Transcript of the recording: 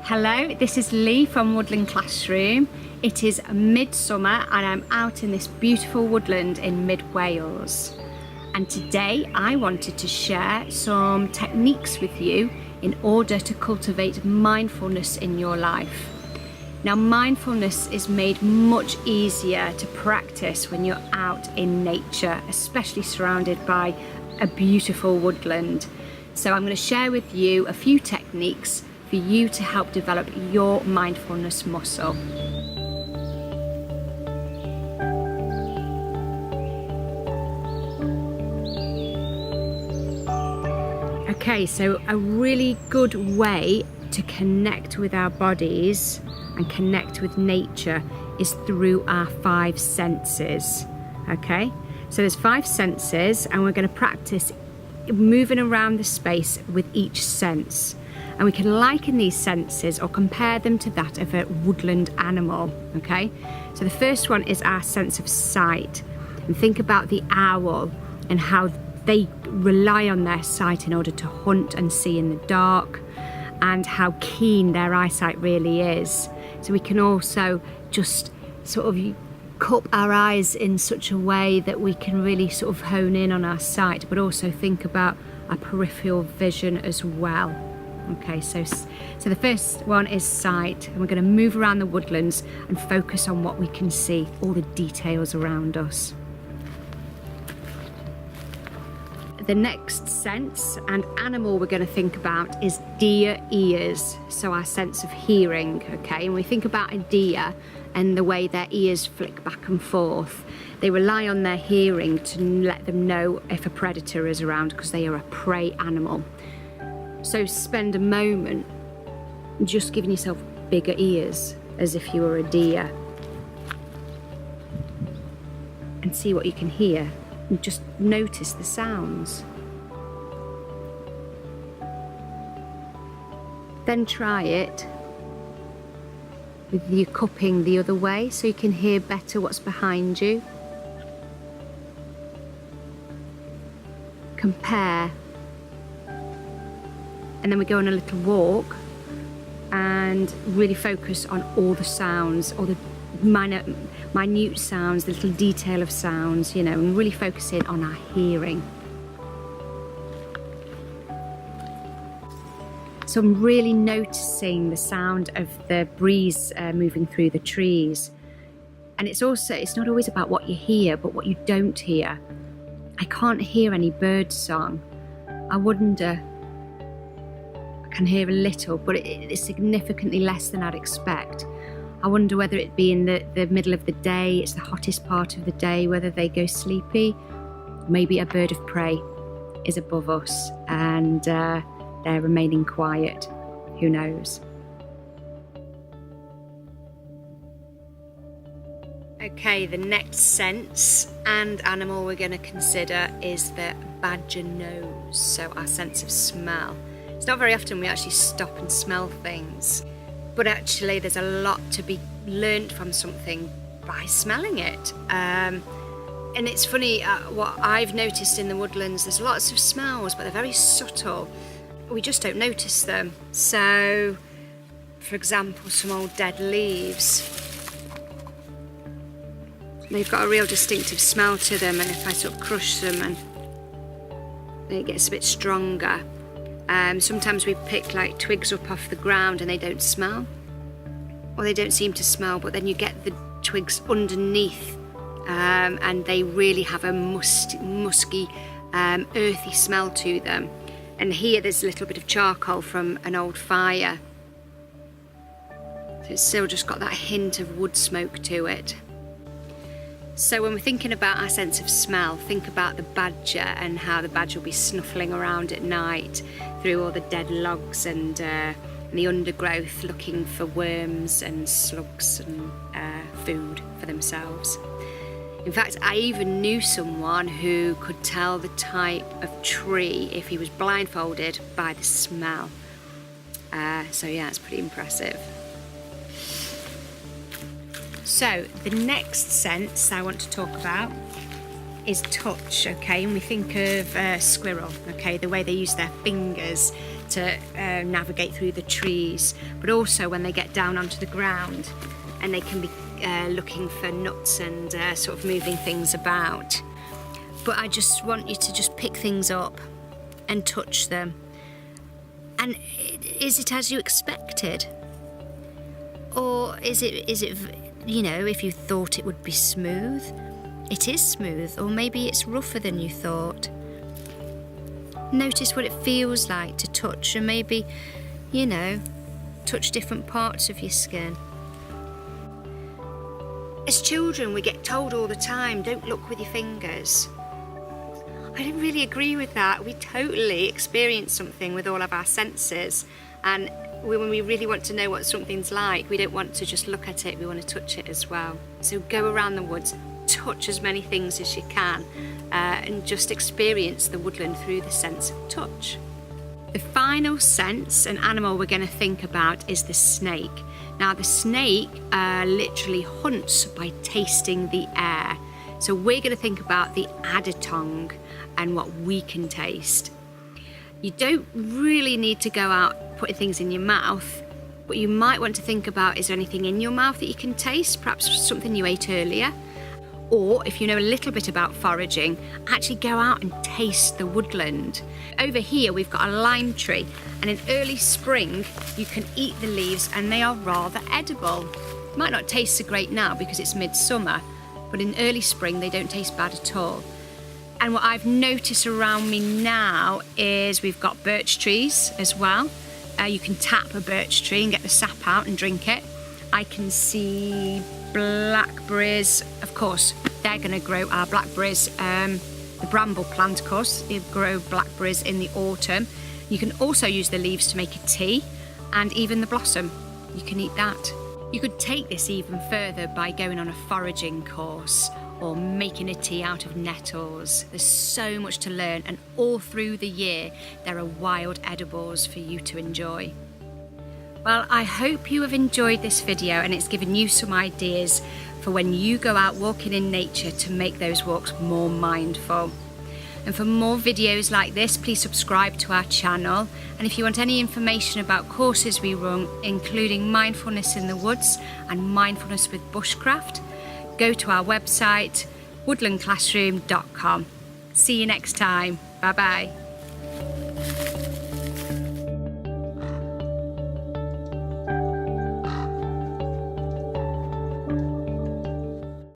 Hello, this is Lee from Woodland Classroom. It is midsummer and I'm out in this beautiful woodland in mid-Wales. And today I wanted to share some techniques with you in order to cultivate mindfulness in your life. Now, mindfulness is made much easier to practice when you're out in nature, especially surrounded by a beautiful woodland. So I'm going to share with you a few techniques for you to help develop your mindfulness muscle. Okay, so a really good way to connect with our bodies and connect with nature is through our 5 senses. Okay, so there's 5 senses and we're going to practice moving around the space with each sense. And we can liken these senses or compare them to that of a woodland animal, okay? So the first one is our sense of sight. And think about the owl and how they rely on their sight in order to hunt and see in the dark, and how keen their eyesight really is. So we can also just sort of cup our eyes in such a way that we can really sort of hone in on our sight, but also think about our peripheral vision as well. Okay, so the first one is sight, and we're going to move around the woodlands and focus on what we can see, all the details around us. The next sense and animal we're going to think about is deer ears, so our sense of hearing, okay? And we think about a deer and the way their ears flick back and forth. They rely on their hearing to let them know if a predator is around, because they are a prey animal. So spend a moment just giving yourself bigger ears as if you were a deer, and see what you can hear, and just notice the sounds. Then try it with your cupping the other way so you can hear better what's behind you. Compare. And then we go on a little walk and really focus on all the sounds, all the minute sounds, the little detail of sounds, and really focus in on our hearing. So I'm really noticing the sound of the breeze moving through the trees. And it's not always about what you hear, but what you don't hear. I can't hear any bird song. I wonder, I can hear a little, but it's significantly less than I'd expect. I wonder whether it be in the middle of the day, it's the hottest part of the day, whether they go sleepy. Maybe a bird of prey is above us and they're remaining quiet. Who knows? Okay, the next sense and animal we're going to consider is the badger nose, so our sense of smell. It's not very often we actually stop and smell things, but actually there's a lot to be learned from something by smelling it. And it's funny, what I've noticed in the woodlands, there's lots of smells, but they're very subtle. We just don't notice them. So, for example, some old dead leaves. They've got a real distinctive smell to them, and if I sort of crush them, and it gets a bit stronger. Sometimes we pick like twigs up off the ground and they don't smell, or they don't seem to smell, but then you get the twigs underneath and they really have a musky, earthy smell to them. And here there's a little bit of charcoal from an old fire, so it's still just got that hint of wood smoke to it. So when we're thinking about our sense of smell, think about the badger and how the badger will be snuffling around at night through all the dead logs and the undergrowth, looking for worms and slugs and food for themselves. In fact, I even knew someone who could tell the type of tree if he was blindfolded by the smell. So yeah, it's pretty impressive. So the next sense I want to talk about is touch, okay? And we think of a squirrel, okay? The way they use their fingers to navigate through the trees, but also when they get down onto the ground and they can be looking for nuts and sort of moving things about. But I just want you to just pick things up and touch them. And is it as you expected? Or is it, you know, if you thought it would be smooth, it is smooth, or maybe it's rougher than you thought. Notice what it feels like to touch, and maybe, you know, touch different parts of your skin. As children, we get told all the time, don't look with your fingers. I don't really agree with that. We totally experience something with all of our senses, and when we really want to know what something's like, we don't want to just look at it, we want to touch it as well. So go around the woods, touch as many things as you can, and just experience the woodland through the sense of touch. The final sense and animal we're going to think about is the snake. Now the snake literally hunts by tasting the air. So we're going to think about the adder tongue and what we can taste. You don't really need to go out putting things in your mouth. What you might want to think about, is there anything in your mouth that you can taste? Perhaps something you ate earlier. Or if you know a little bit about foraging, actually go out and taste the woodland. Over here we've got a lime tree, and in early spring you can eat the leaves and they are rather edible. Might not taste so great now because it's midsummer, but in early spring they don't taste bad at all. And what I've noticed around me now is we've got birch trees as well. You can tap a birch tree and get the sap out and drink it. I can see blackberries, of course, they're going to grow our blackberries. The bramble plant, of course, they grow blackberries in the autumn. You can also use the leaves to make a tea, and even the blossom, you can eat that. You could take this even further by going on a foraging course or making a tea out of nettles. There's so much to learn, and all through the year there are wild edibles for you to enjoy. Well, I hope you have enjoyed this video and it's given you some ideas for when you go out walking in nature to make those walks more mindful. And for more videos like this, please subscribe to our channel. And if you want any information about courses we run, including mindfulness in the woods and mindfulness with bushcraft, go to our website, woodlandclassroom.com. See you next time. Bye bye.